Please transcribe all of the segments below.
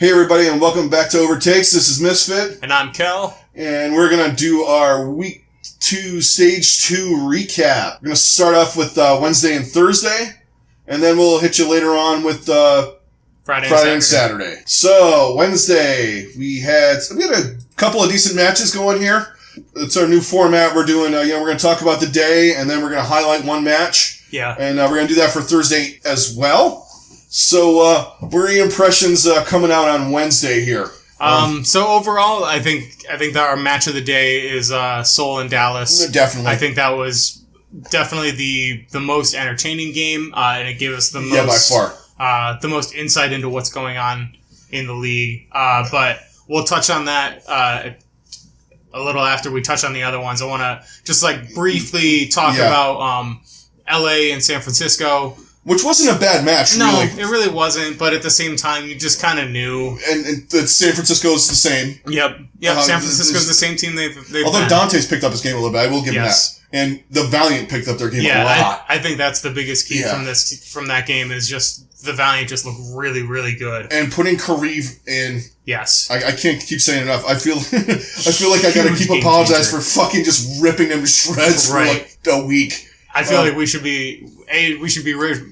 Hey everybody, and welcome back to Overtakes. This is Misfit. And I'm Kel. And we're going to do our Week 2, Stage 2 recap. We're going to start off with Wednesday and Thursday, and then we'll hit you later on with Friday and Saturday. So, Wednesday, we had a couple of decent matches going here. It's our new format. We're doing, we're going to talk about the day, and then we're going to highlight one match. Yeah. And we're going to do that for Thursday as well. So, what are your impressions coming out on Wednesday here? So overall, I think that our match of the day is Seoul and Dallas. Definitely. I think that was definitely the most entertaining game, and it gave us the most by far the most insight into what's going on in the league. But we'll touch on that a little after we touch on the other ones. I want to just briefly talk about LA and San Francisco. Which wasn't a bad match, really. No, it really wasn't, but at the same time, you just kind of knew. And San Francisco's the same. Yep. San Francisco's the same team they've although Dante's picked up his game a little bit, I will give him that. And the Valiant picked up their game a lot. I think that's the biggest key from that game is just the Valiant just looked really, really good. And putting Kareev in. Yes. I can't keep saying enough. I feel like I gotta keep apologizing for fucking just ripping them to shreds for a week. I feel like we should be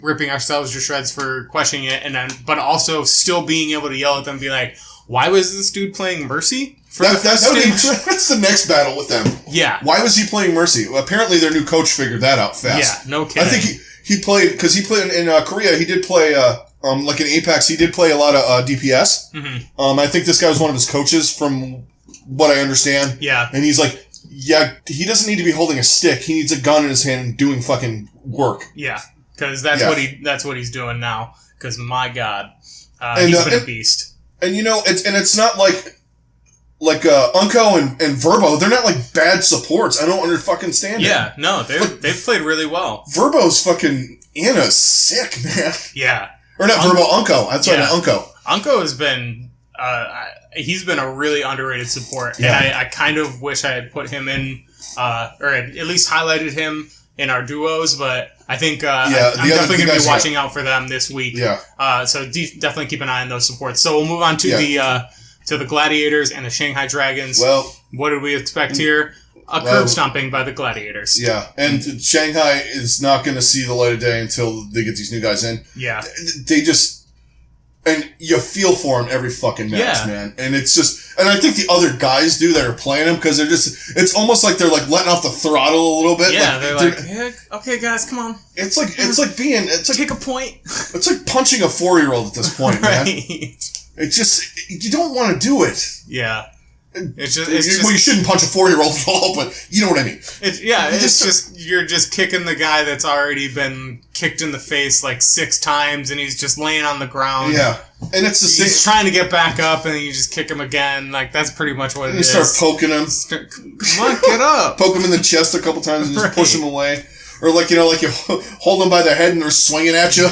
ripping ourselves to shreds for questioning it, but also still being able to yell at them and be like, why was this dude playing Mercy? That's the next battle with them. Yeah. Why was he playing Mercy? Well, apparently their new coach figured that out fast. Yeah, no kidding. I think he played, because he played in Korea, he did play, like in Apex, he did play a lot of DPS. Mm-hmm. I think this guy was one of his coaches from what I understand. Yeah. And he's like, yeah, he doesn't need to be holding a stick. He needs a gun in his hand and doing fucking work. Yeah, because that's what he's doing now. Because my God, he's been a beast. And it's not like Unko and Verbo. They're not like bad supports. I don't understand. Yeah, no, they've played really well. Verbo's fucking Anna's sick, man. Yeah, or not Verbo, Unko. That's right, Unko. Unko has been. He's been a really underrated support, and I kind of wish I had put him in, or at least highlighted him in our duos. But I think I'm definitely going to be watching out for them this week. Yeah. So definitely keep an eye on those supports. So we'll move on to the Gladiators and the Shanghai Dragons. Well, what did we expect here? Curb stomping by the Gladiators. Yeah, and Shanghai is not going to see the light of day until they get these new guys in. Yeah. They just. And you feel for him every fucking match, man. And it's just, and I think the other guys do that are playing him because they're just, it's almost like they're like letting off the throttle a little bit. Yeah, they're like, okay, guys, come on. It's like take a point. It's like punching a 4-year-old at this point, man. It's just, you don't want to do it. Yeah. It's just well, you shouldn't punch a 4-year-old at all, but you know what I mean. You're just kicking the guy that's already been kicked in the face like 6 times, and he's just laying on the ground. Yeah, and it's the same. He's trying to get back up, and then you just kick him again. Like that's pretty much what it is. You start poking him. Come on, get up. Poke him in the chest a couple times and just push him away, or like you hold him by the head and they're swinging at you.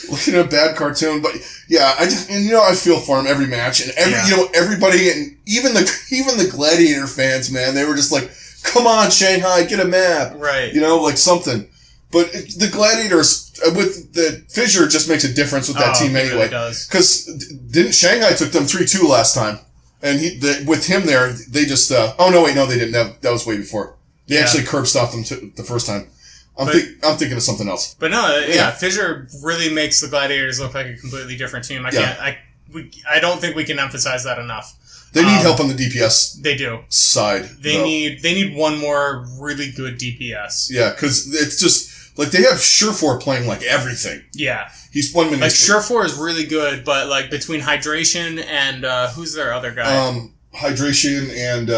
Looking at a bad cartoon, but yeah, I feel for him every match, and everybody, and even the Gladiator fans, man, they were just like, "Come on, Shanghai, get a map," right? Like something. But the Gladiators with the Fissure just makes a difference with that team anyway. Really does. Because didn't Shanghai took them 3-2 last time, and with him there, they just they didn't. That was way before. They actually curb stopped them the first time. I'm thinking of something else. But no, Fissure really makes the Gladiators look like a completely different team. I don't think we can emphasize that enough. They need help on the DPS. They do. Side. They need one more really good DPS. Yeah, because it's just like they have Surefour playing like everything. Yeah. He's 1 minute. Like Surefour is really good, but like between Hydration and who's their other guy? Hydration and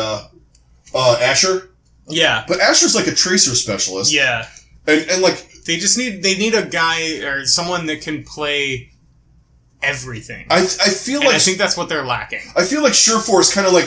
Asher. Yeah. But Asher's like a tracer specialist. Yeah. And like they need a guy or someone that can play everying. I feel like I think that's what they're lacking. I feel like Surefour is kind of like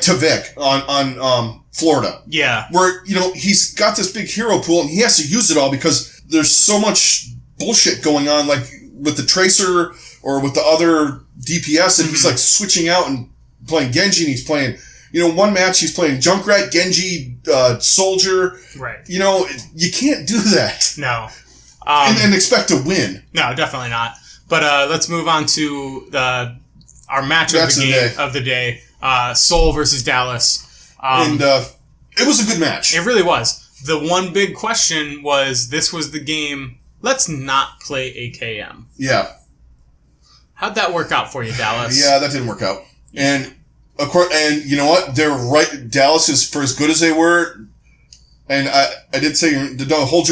Tavik on Florida. Yeah. Where he's got this big hero pool and he has to use it all because there's so much bullshit going on like with the tracer or with the other DPS and he's like switching out and playing Genji and he's playing one match he's playing Junkrat, Genji, Soldier. Right. You can't do that. No. And expect to win. No, definitely not. But let's move on to our match of the day. Seoul versus Dallas. And it was a good match. It really was. The one big question was, this was the game, let's not play AKM. Yeah. How'd that work out for you, Dallas? Yeah, that didn't work out. And of course, and you know what? They're right. Dallas is, for as good as they were, and I did say don't hold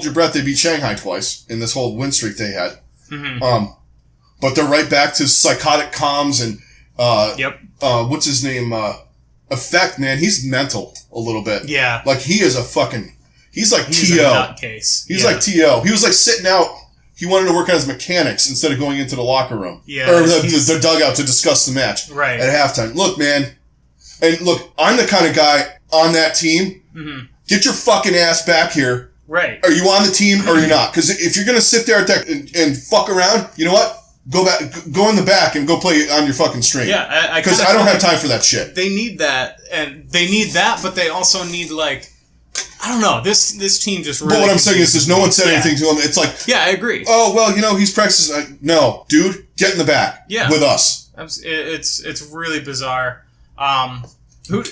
your breath. They beat Shanghai twice in this whole win streak they had. Mm-hmm. But they're right back to psychotic comms and what's his name? Effect, man. He's mental a little bit. Yeah. Like he is he's like he's T.O. a nutcase. He's like T.O. He was like sitting out. He wanted to work on his mechanics instead of going into the locker room. Yeah. Or the dugout to discuss the match. Right. At halftime. Look, man. And look, I'm the kind of guy on that team. Mm-hmm. Get your fucking ass back here. Right. Are you on the team or you're not? Because if you're going to sit there at that and fuck around, you know what? Go back, go in the back and go play on your fucking stream. Yeah, because I don't have time for that shit. They need that, but they also need, like, I don't know. This team just really. But what I'm saying is, no one said anything to him. It's like, yeah, I agree. Oh well, he's practicing. No, dude, get in the back. Yeah. With us. It's really bizarre. Who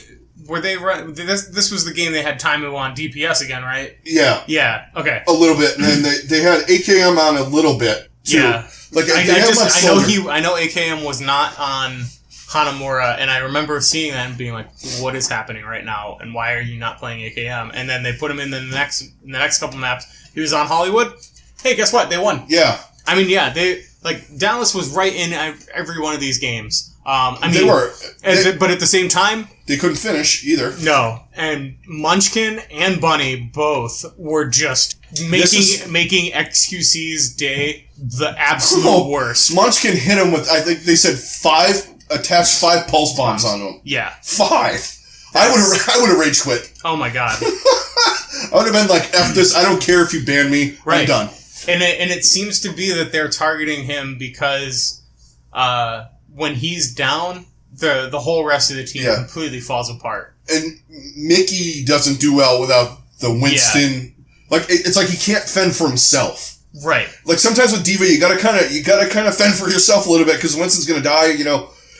were they? This was the game they had Taimu on DPS again, right? Yeah. Yeah. Okay. A little bit, and then they had AKM on a little bit too. Yeah. Like I know AKM was not on Hanamura, and I remember seeing that and being like, "What is happening right now? And why are you not playing AKM?" And then they put him in the next couple maps. He was on Hollywood. Hey, guess what? They won. Yeah. I mean, yeah, Dallas was right in every one of these games. They were, but at the same time, they couldn't finish either. No, and Munchkin and Bunny both were just making XQC's day the absolute worst. Munchkin hit him with, I think they said 5 pulse bombs on him. Yeah, 5. I would have rage quit. Oh my god. I would have been like, F this. I don't care if you ban me. Right. I'm done. And it seems to be that they're targeting him because when he's down, the whole rest of the team completely falls apart. And Mickey doesn't do well without the Winston. Yeah. Like it's like he can't fend for himself. Right. Like sometimes with D.Va, you gotta kind of fend for yourself a little bit because Winston's gonna die.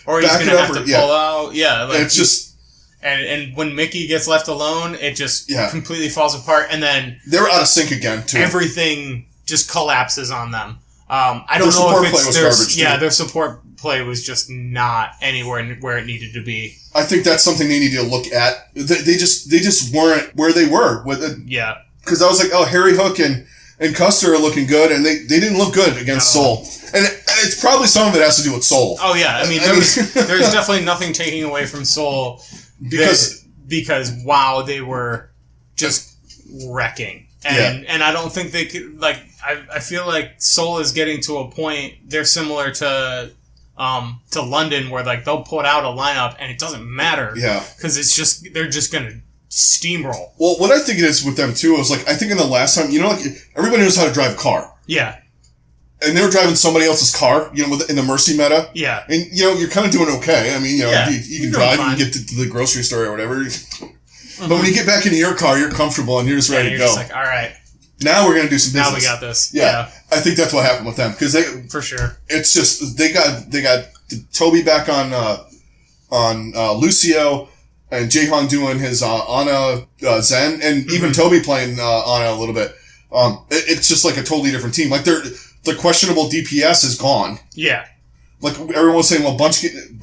Or he's gonna have to pull out. Yeah. Like and it's just. And when Mickey gets left alone, it just completely falls apart. And then they're out of sync again too. Everything just collapses on them. I don't know if it's their support play was just not anywhere where it needed to be. I think that's something they need to look at. They just weren't where they were with it. Yeah. Because I was like, oh, Harry Hook and Custer are looking good, and they didn't look good against Seoul. And it's probably some of it has to do with Seoul. Oh yeah, I mean there's definitely nothing taking away from Seoul because wow, they were just wrecking. And I don't think they could, like, I feel like Seoul is getting to a point, they're similar to London where, like, they'll put out a lineup and it doesn't matter. Yeah. Because they're just going to steamroll. Well, what I think it is with them, too, is, like, I think in the last time, like, everybody knows how to drive a car. Yeah. And they were driving somebody else's car, in the Mercy meta. Yeah. And, you're kind of doing okay. I mean, you can drive, you can get to the grocery store or whatever. Mm-hmm. But when you get back into your car, you're comfortable and you're just ready to go. Just like, all right. Now we're going to do some business. Now we got this. Yeah. I think that's what happened with them. Because for sure. It's just, they got Toby back on Lucio and Jaehong doing his Ana Zen and even Toby playing Ana a little bit. It's just like a totally different team. Like the questionable DPS is gone. Yeah. Like everyone was saying, well, Bunchkin.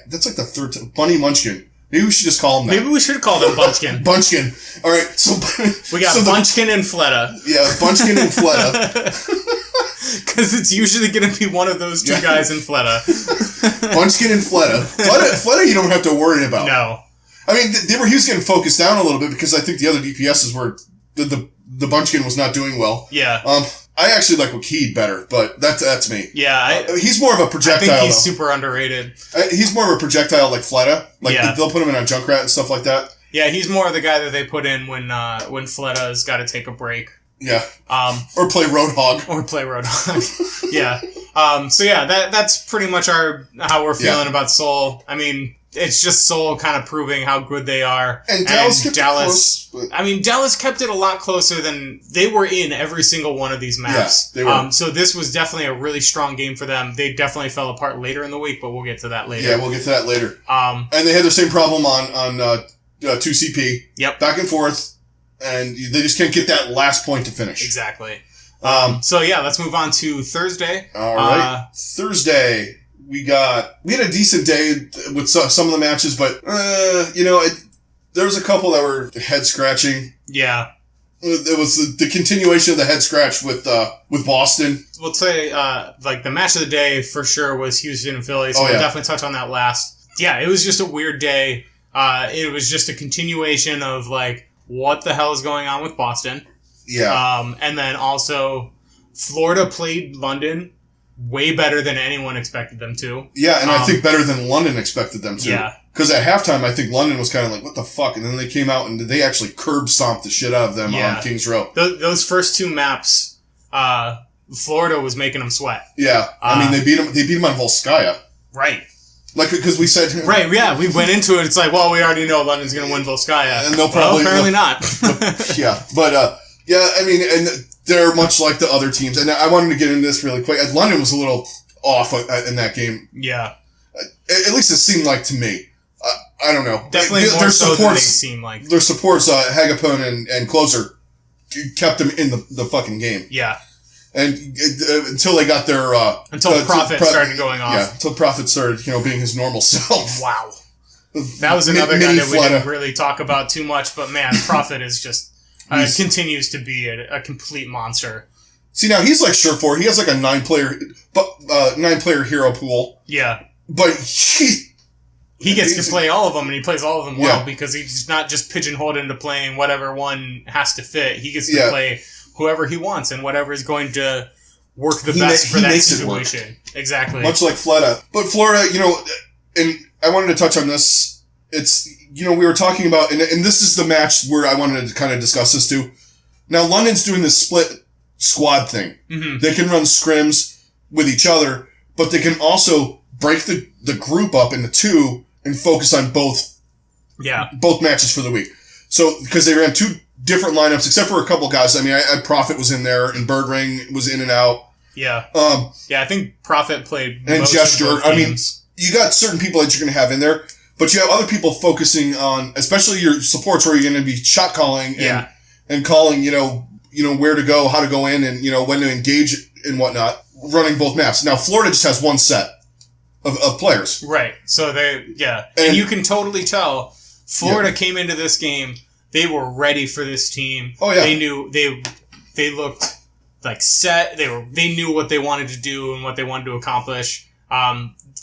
That's like the third time. Bunny Munchkin. Maybe we should just call him that. Maybe we should call them Bunchkin. Bunchkin. All right. So we got Bunchkin and Fleta. Yeah, Bunchkin and Fleta. Because it's usually going to be one of those two guys in Fleta. Bunchkin and Fleta. Fleta you don't have to worry about. No. I mean, he was getting focused down a little bit because I think the other DPSs were the Bunchkin was not doing well. Yeah. I actually like Wakid better, but that's me. Yeah, he's more of a projectile. I think he's super underrated. He's more of a projectail like Fleta. Like they'll put him in on Junkrat and stuff like that. Yeah, he's more the guy that they put in when Fleta's got to take a break. Yeah. Or play Roadhog. Yeah. So yeah, that's pretty much how we're feeling about Seoul. I mean, it's just Seoul kind of proving how good they are. And Dallas kept it close. I mean, Dallas kept it a lot closer than they were in every single one of these maps. Yeah, they were. So this was definitely a really strong game for them. They definitely fell apart later in the week, but we'll get to that later. Yeah, we'll get to that later. And they had the same problem on 2CP. Yep. Back and forth, and they just can't get that last point to finish. Exactly. So yeah, let's move on to Thursday. All right. Thursday. We had a decent day with some of the matches, but, there was a couple that were head scratching. Yeah. It was the continuation of the head scratch with Boston. We'll say, the match of the day for sure was Houston and Philly, so we'll definitely touch on that last. Yeah, it was just a weird day. It was just a continuation of, what the hell is going on with Boston. Yeah. And then also, Florida played London way better than anyone expected them to. Yeah, and I think better than London expected them to. Yeah. Because at halftime, I think London was kind of like, what the fuck? And then they came out and they actually curb stomped the shit out of them on Kings Row. Those first two maps, Florida was making them sweat. Yeah. I mean, they beat them on Volskaya. Right. Because we said... Right, yeah. We went into it. It's like, well, we already know London's going to win Volskaya. And they'll probably... Well, apparently not. Yeah. But, I mean, and they're much like the other teams. And I wanted to get into this really quick. London was a little off in that game. Yeah. At least it seemed like to me. I don't know. Definitely more so than they seem like. Their supports, Hagapone and Closer, kept them in the fucking game. Yeah. And until they got their... until Prophet started going off. Yeah, until Prophet started, being his normal self. Wow. That was another guy that we didn't really talk about too much, but man, Prophet is just... continues to be a complete monster. See, now he's like Surefour. He has like a 9-player hero pool. Yeah. But he gets to play all of them, and he plays all of them well because he's not just pigeonholed into playing whatever one has to fit. He gets to play whoever he wants and whatever is going to work the best for that situation. Exactly. Much like Florida. But Florida, and I wanted to touch on this. It's, we were talking about, and this is the match where I wanted to kind of discuss this too. Now, London's doing this split squad thing. Mm-hmm. They can run scrims with each other, but they can also break the group up into two and focus on both matches for the week. So, because they ran two different lineups, except for a couple guys. I mean, Prophet was in there, and Birdring was in and out. Yeah. I think Prophet played and most Gesture. of both games. You got certain people that you're going to have in there, but you have other people focusing on, especially your supports, where you're going to be shot calling and calling, where to go, how to go in, and, when to engage and whatnot, running both maps. Now, Florida just has one set of players. Right. So and you can totally tell Florida came into this game, they were ready for this team. Oh, yeah. They knew they looked like set. They knew what they wanted to do and what they wanted to accomplish.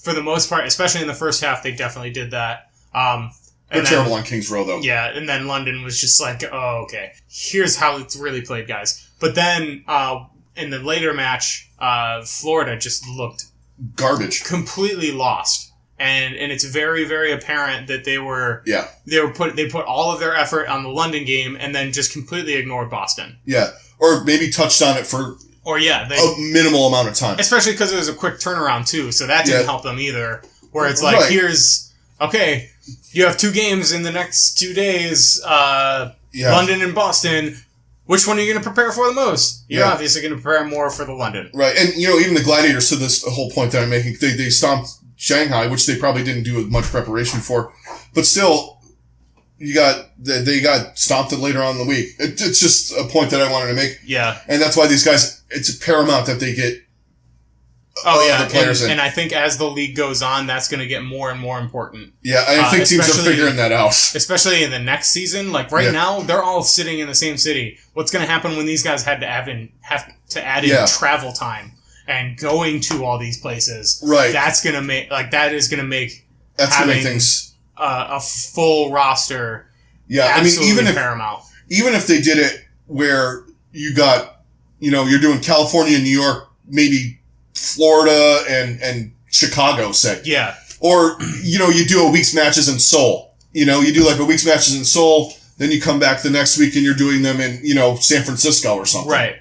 For the most part, especially in the first half, they definitely did that. They're terrible on Kings Row, though. Yeah, and then London was just like, oh, okay, here's how it's really played, guys. But then in the later match, Florida just looked garbage, completely lost, and it's very, very apparent that they put all of their effort on the London game and then just completely ignored Boston. Yeah, or maybe touched on it for a minimal amount of time, especially because it was a quick turnaround too, so that didn't help them either. Where it's like, you have 2 games in the next 2 days, London and Boston. Which one are you going to prepare for the most? You're obviously going to prepare more for the London. Right. And, even the Gladiators, to this whole point that I'm making, they stomped Shanghai, which they probably didn't do much preparation for. But still, they got stomped later on in the week. It's just a point that I wanted to make. Yeah. And that's why these guys, it's paramount that they get the players in. And I think as the league goes on, that's going to get more and more important. Yeah, I think teams are figuring that out. Especially in the next season. Like right now, they're all sitting in the same city. What's going to happen when these guys have to add in travel time and going to all these places? Right. That's going to make having things a full roster. Yeah, I mean, even if they did it where you got, you're doing California, New York, maybe Florida and Chicago, say. Yeah. Or, you do a week's matches in Seoul. You do like a week's matches in Seoul, then you come back the next week and you're doing them in, San Francisco or something. Right.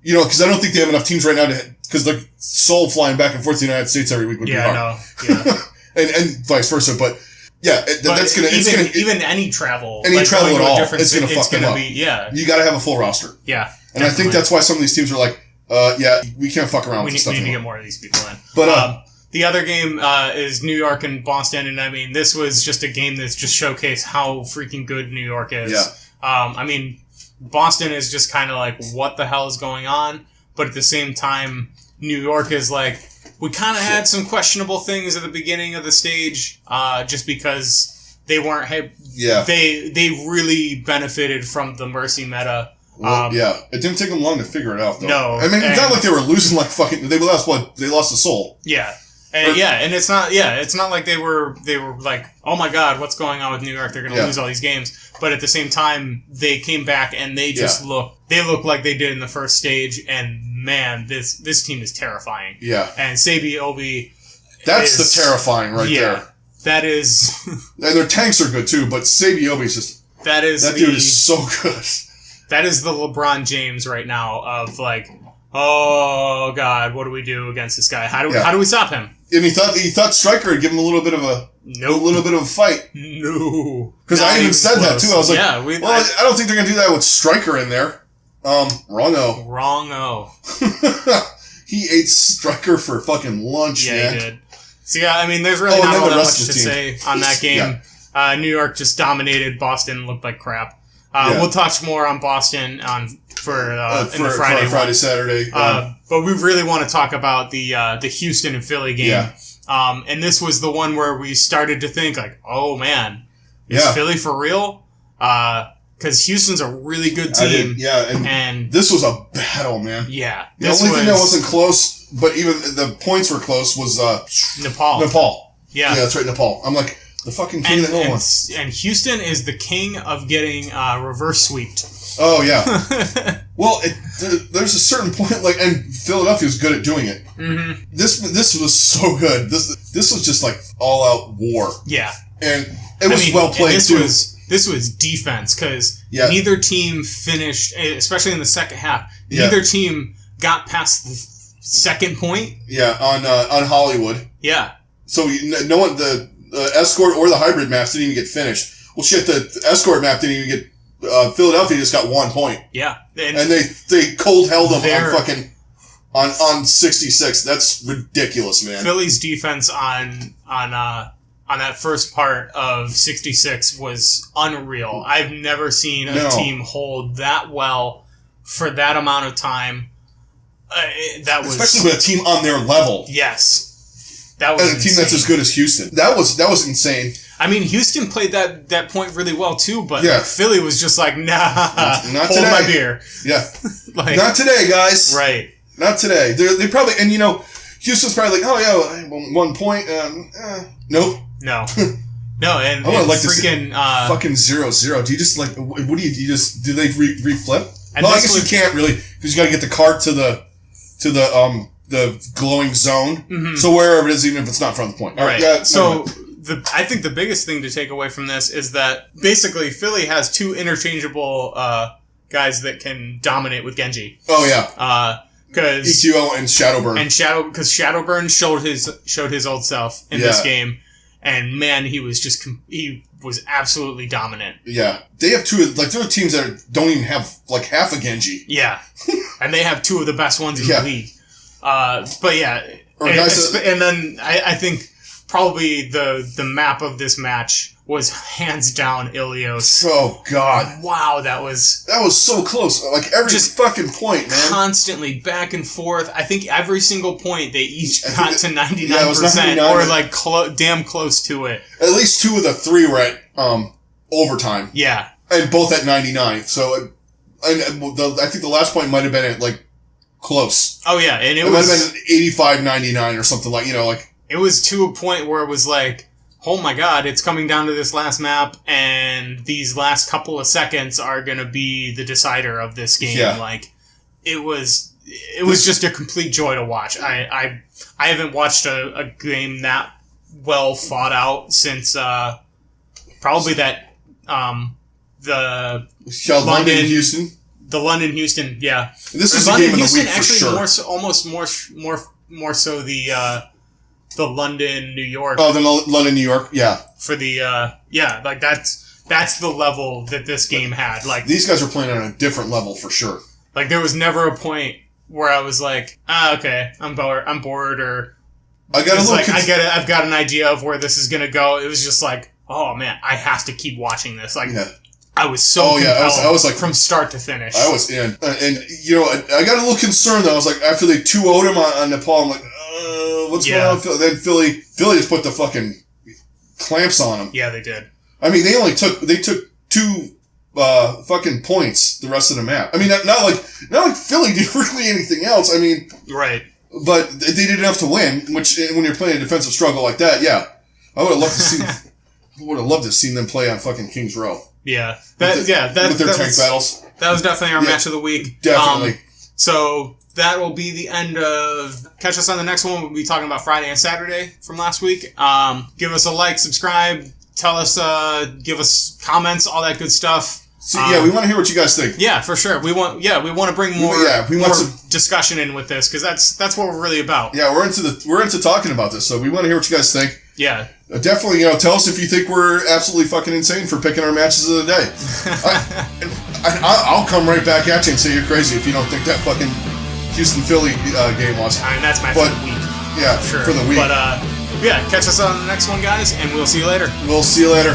Because I don't think they have enough teams right now because the Seoul flying back and forth to the United States every week would be hard. Yeah. and vice versa. But Yeah, that's gonna even any travel at all. It's gonna fuck them up. Yeah, you got to have a full roster. Yeah, and definitely. I think that's why some of these teams are like, we can't fuck around with this stuff. We need to get more of these people in. But the other game is New York and Boston, and I mean, this was just a game that's just showcased how freaking good New York is. Yeah. I mean, Boston is just kind of like, what the hell is going on? But at the same time, New York is like, we kind of had some questionable things at the beginning of the stage, just because they weren't. They really benefited from the Mercy meta. Well, it didn't take them long to figure it out, though. No, I mean, it's not like they were losing like fucking. They lost what? They lost a soul. Yeah. And it's not like they were like, oh my god, what's going on with New York? They're going to lose all these games. But at the same time, they came back and they just look like they did in the first stage. And man, this team is terrifying. Yeah. And Sabi Obi, that's the terrifying there. That is. And their tanks are good too, but Sabi Obi is just. That dude is so good. That is the LeBron James right now of like, oh god, what do we do against this guy? How do we stop him? And he thought Stryker would give him a little bit of a fight. No, because I even said that too. I was like, I don't think they're gonna do that with Stryker in there. Wrong-o. He ate Stryker for fucking lunch. Yeah, he did. So I mean, there's really not all that much to say on that game. New York just dominated. Boston looked like crap. We'll touch more on Boston in the Friday, Saturday. But we really want to talk about the Houston and Philly game. Yeah. And this was the one where we started to think like, oh man, is Philly for real? Because Houston's a really good team. And this was a battle, man. Yeah. The only thing that wasn't close, but even the points were close, was Nepal. Yeah, that's right, Nepal. I'm like, the fucking king of the hill one. And Houston is the king of getting reverse sweeped. Oh, yeah. Well, there's a certain point, and Philadelphia's good at doing it. Mm-hmm. This was so good. This was just like all out war. Yeah. And it was well played, too. This was defense, because neither team finished, especially in the second half, neither team got past the second point. Yeah, on Hollywood. Yeah. So no one, the escort or the hybrid maps didn't even get finished. Well, shit, the escort map didn't even get. Philadelphia just got 1 point. Yeah, and they cold held them on 66. That's ridiculous, man. Philly's defense on that first part of 66 was unreal. I've never seen a team hold that well for that amount of time. Especially with a team on their level. Yes, that was a team that's as good as Houston. That was insane. I mean, Houston played that point really well too, but Philly was just like, nah, not hold today. My beer. Yeah, not today, guys. Right. Not today. They probably, and Houston's probably like, oh yeah, 1 point. Nope. No. No, and I would like freaking to see fucking 0-0. Do you just like? What do you just? Do they reflip? Well, I guess you can't really, because you got to get the cart to the glowing zone. Mm-hmm. So wherever it is, even if it's not in front of the point. All right. Yeah. So. I think the biggest thing to take away from this is that basically Philly has 2 interchangeable guys that can dominate with Genji. Oh yeah. Because EQO and Shadowburn. Because Shadowburn showed his old self in this game, and man, he was absolutely dominant. Yeah, they have 2. Like there are teams that don't even have like half a Genji. Yeah, and they have 2 of the best ones in the league. But yeah, and then I think. Probably the map of this match was hands down Ilios. Oh God! Wow, that was so close. Like every fucking point, man. Constantly back and forth. I think every single point they each got to 99%, or like damn close to it. At least 2 of the 3 were at overtime. Yeah, and both at 99. So, I think the last point might have been at like close. Oh yeah, and it might have been 85-99 or something like. It was to a point where it was like, oh my god, it's coming down to this last map, and these last couple of seconds are going to be the decider of this game. Yeah. Like, it was just a complete joy to watch. I haven't watched a game that well thought out since probably that the London Houston. The London Houston, yeah. This is the game of the week for sure. More so the the London, New York. Oh, the London, New York, yeah. For the like that's the level that this game had. Like these guys are playing on a different level for sure. Like there was never a point where I was like, okay, I'm bored, or I got a little. I've got an idea of where this is gonna go. It was just like, oh man, I have to keep watching this. Like, I was so compelled I was like from start to finish. I was in, and you know, I got a little concerned though. I was like, after they 2-0'd him on Nepal, I'm like, what's going on? Then Philly just put the fucking clamps on him. Yeah, they did. I mean, they took 2 fucking points the rest of the map. I mean, not like Philly did really anything else. I mean, right. But they did enough to win. Which, when you're playing a defensive struggle like that, I would have loved to see. I would have loved to have seen them play on fucking Kings Row. Yeah, with their tank battles. That was definitely our match of the week. Definitely. So that will be the end of. Catch us on the next one. We'll be talking about Friday and Saturday from last week. Give us a like, subscribe, tell us, give us comments, all that good stuff. So, we want to hear what you guys think. Yeah, for sure. We want to bring more. We want some discussion in with this because that's what we're really about. Yeah, we're into talking about this, so we want to hear what you guys think. Yeah. Definitely, tell us if you think we're absolutely fucking insane for picking our matches of the day. I'll come right back at you and say you're crazy if you don't think that fucking Houston-Philly game was. I mean, that's my for the week. Yeah, sure. For the week. But, catch us on the next one, guys, and we'll see you later. We'll see you later.